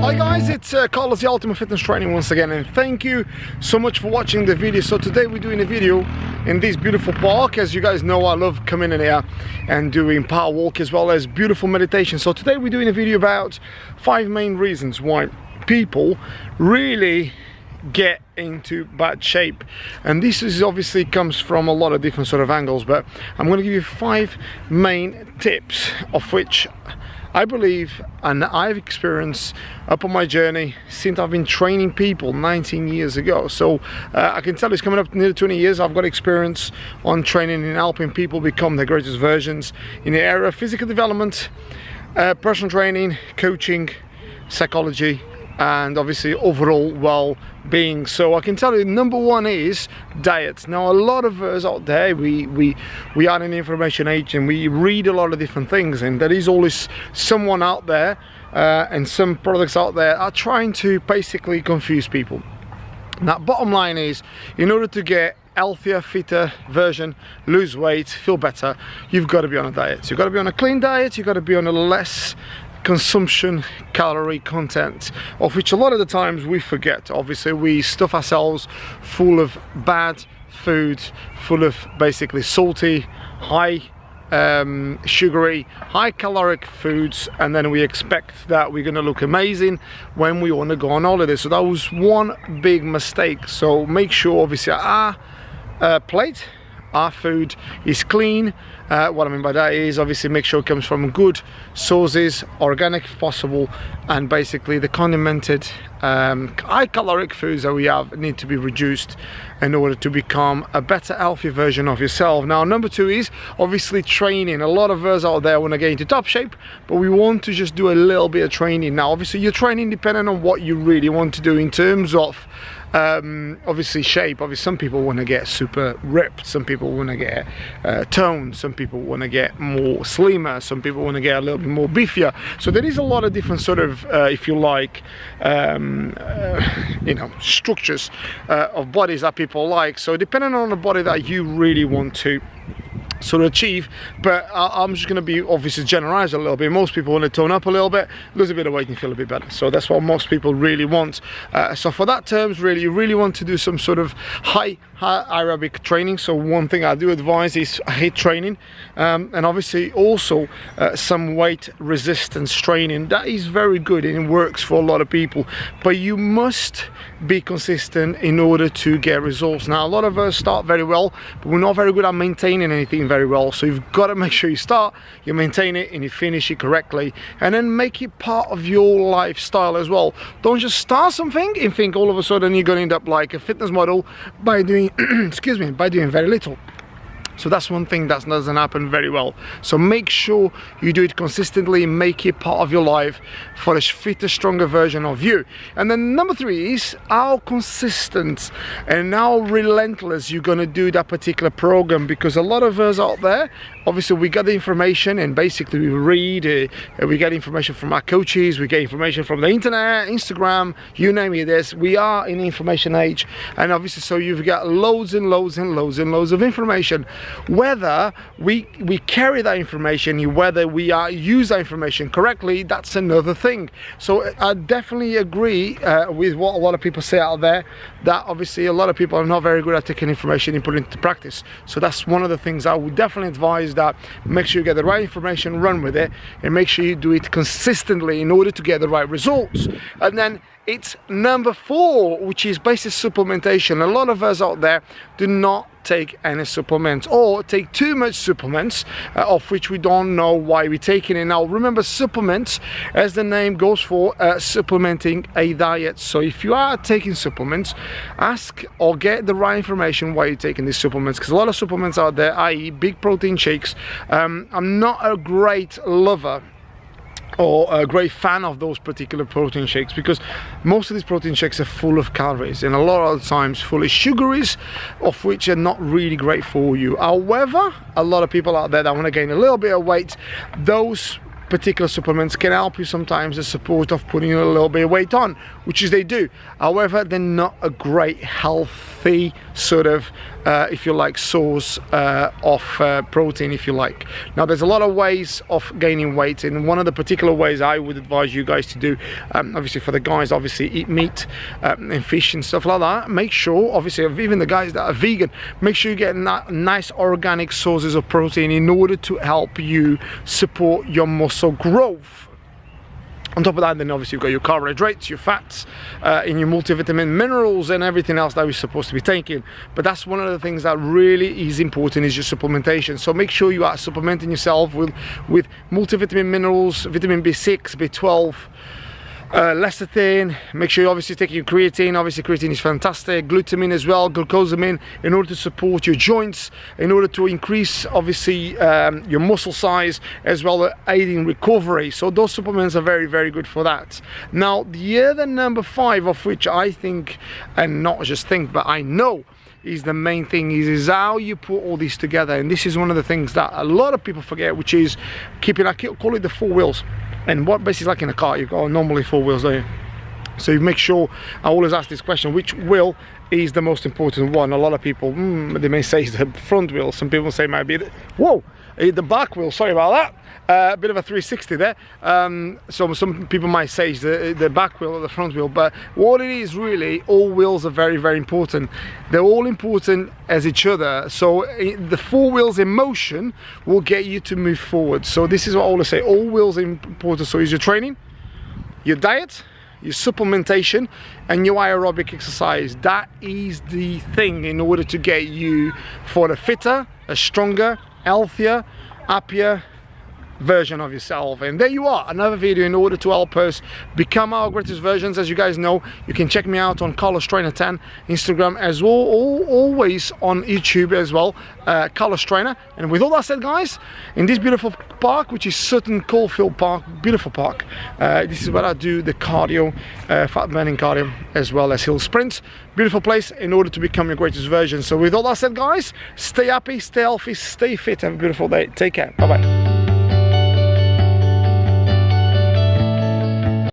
Hi guys, it's Carlos the Ultimate Fitness Training once again, and thank you so much for watching the video. So today we're doing a video in this beautiful park. As you guys know, I love coming in here and doing power walk as well as beautiful meditation. So today we're doing a video about 5 main reasons why people really get into bad shape, and this is obviously comes from a lot of different sort of angles, but I'm going to give you 5 main tips of which I believe and I've experienced up on my journey since I've been training people 19 years ago. So I can tell it's coming up nearly 20 years. I've got experience on training and helping people become their greatest versions in the area of physical development, personal training, coaching, psychology, and obviously overall well-being. So I can tell you, number one is diet. Now, a lot of us out there, we are in the information age and we read a lot of different things, and there is always someone out there and some products out there are trying to basically confuse people. Now, bottom line is, in order to get healthier, fitter version, lose weight, feel better, you've got to be on a diet. You've got to be on a clean diet. You've got to be on a less consumption calorie content, of which a lot of the times we forget. Obviously we stuff ourselves full of bad food, full of basically salty, high sugary, high caloric foods, and then we expect that we're going to look amazing when we want to go on holiday. So that was one big mistake. So make sure obviously our plate, our food is clean. What I mean by that is obviously make sure it comes from good sources, organic if possible, and basically the condimented high caloric foods that we have need to be reduced in order to become a better, healthy version of yourself. Now, number 2 is obviously training. A lot of us out there want to get into top shape, but we want to just do a little bit of training. Now obviously you're training depending on what you really want to do in terms of obviously shape. Obviously some people want to get super ripped, some people want to get toned, some people want to get more slimmer, some people want to get a little bit more beefier. So there is a lot of different sort of if you like you know, structures of bodies that people like. So depending on the body that you really want to sort of achieve, but I'm just going to be obviously generalize a little bit. Most people want to tone up a little bit, lose a bit of weight and feel a bit better. So that's what most people really want. So for that terms, really, you really want to do some sort of high aerobic training. So one thing I do advise is HIIT training, and obviously also some weight resistance training. That is very good and it works for a lot of people, but you must be consistent in order to get results. Now, a lot of us start very well, but we're not very good at maintaining anything very well. So you've got to make sure you start, you maintain it, and you finish it correctly, and then make it part of your lifestyle as well. Don't just start something and think all of a sudden you're going to end up like a fitness model by doing excuse me, by doing very little. So that's one thing that doesn't happen very well. So make sure you do it consistently, make it part of your life for a fitter, stronger version of you. And then number 3 is how consistent and how relentless you're going to do that particular program, because a lot of us out there, obviously we get the information and basically we read, we get information from our coaches, we get information from the internet, Instagram, you name it. We are in the information age, and obviously so you've got loads and loads and loads and loads of information. Whether we carry that information, whether we use that information correctly, that's another thing. So I definitely agree with what a lot of people say out there, that obviously a lot of people are not very good at taking information and putting it into practice. So that's one of the things I would definitely advise, that make sure you get the right information, run with it, and make sure you do it consistently in order to get the right results. And then it's number 4, which is basic supplementation. A lot of us out there do not take any supplements, or take too much supplements, of which we don't know why we're taking it. Now remember, supplements, as the name goes for, supplementing a diet. So if you are taking supplements, ask or get the right information why you're taking these supplements, because a lot of supplements out there, i.e. big protein shakes, I'm not a great lover or a great fan of those particular protein shakes, because most of these protein shakes are full of calories and a lot of times full of sugaries, of which are not really great for you. However, a lot of people out there that want to gain a little bit of weight, those particular supplements can help you sometimes the support of putting a little bit of weight on, which is they do. However, they're not a great healthy sort of if you like source of protein, if you like. Now there's a lot of ways of gaining weight, and one of the particular ways I would advise you guys to do, obviously for the guys, obviously eat meat and fish and stuff like that. Make sure, obviously, even the guys that are vegan, make sure you get nice organic sources of protein in order to help you support your muscle growth. On top of that, then obviously you've got your carbohydrates, your fats, and your multivitamin minerals and everything else that we're supposed to be taking. But that's one of the things that really is important, is your supplementation. So make sure you are supplementing yourself with multivitamin minerals, vitamin B6, B12, lecithin. Make sure you're obviously taking your creatine. Obviously creatine is fantastic. Glutamine as well, glucosamine, in order to support your joints, in order to increase obviously your muscle size, as well as aiding recovery. So those supplements are very, very good for that. Now the other number 5, of which I think, and not just think, but I know is the main thing, is how you put all these together. And this is one of the things that a lot of people forget, which is keeping, I call it the 4 wheels. And what basically, like in a car, you've got normally 4 wheels, don't you? So you make sure, I always ask this question, which wheel is the most important one? A lot of people, they may say it's the front wheel. Some people say maybe, the back wheel, sorry about that. A bit of a 360 there. So some people might say it's the back wheel or the front wheel, but what it is really, all wheels are very, very important. They're all important as each other. So the 4 wheels in motion will get you to move forward. So this is what I always say, all wheels are important. So is your training, your diet, your supplementation, and your aerobic exercise. That is the thing in order to get you for a fitter, a stronger, healthier, happier version of yourself. And there you are, another video in order to help us become our greatest versions. As you guys know, you can check me out on Carlos Trainer 10 Instagram as well, always on YouTube as well, Carlos Trainer. And with all that said, guys, in this beautiful park, which is Sutton Coldfield Park, beautiful park, this is where I do the cardio, fat burning cardio, as well as hill sprints. Beautiful place in order to become your greatest version. So with all that said, guys, stay happy, stay healthy, stay fit, have a beautiful day. Take care, bye bye.